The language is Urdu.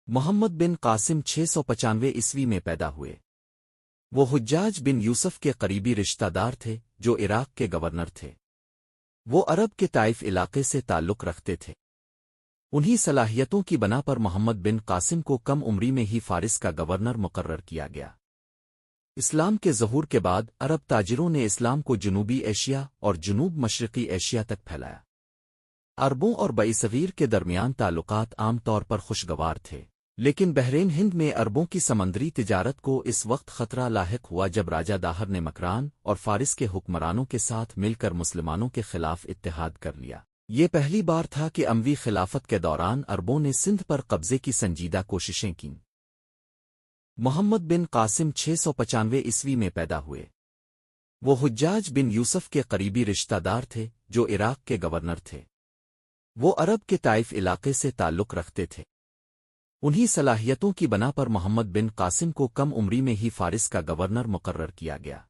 محمد بن قاسم 695 میں پیدا ہوئے۔ وہ حجاج بن یوسف کے قریبی رشتہ دار تھے جو عراق کے گورنر تھے۔ وہ عرب کے طائف علاقے سے تعلق رکھتے تھے۔ انہی صلاحیتوں کی بنا پر محمد بن قاسم کو کم عمری میں ہی فارس کا گورنر مقرر کیا گیا۔ اسلام کے ظہور کے بعد عرب تاجروں نے اسلام کو جنوبی ایشیا اور جنوب مشرقی ایشیا تک پھیلایا۔ عربوں اور برصغیر کے درمیان تعلقات عام طور پر خوشگوار تھے، لیکن بحرین ہند میں عربوں کی سمندری تجارت کو اس وقت خطرہ لاحق ہوا جب راجہ داہر نے مکران اور فارس کے حکمرانوں کے ساتھ مل کر مسلمانوں کے خلاف اتحاد کر لیا۔ یہ پہلی بار تھا کہ اموی خلافت کے دوران عربوں نے سندھ پر قبضے کی سنجیدہ کوششیں کیں۔ محمد بن قاسم 695 میں پیدا ہوئے۔ وہ حجاج بن یوسف کے قریبی رشتہ دار تھے جو عراق کے گورنر تھے۔ وہ عرب کے طائف علاقے سے تعلق رکھتے تھے۔ انہی صلاحیتوں کی بنا پر محمد بن قاسم کو کم عمری میں ہی فارس کا گورنر مقرر کیا گیا۔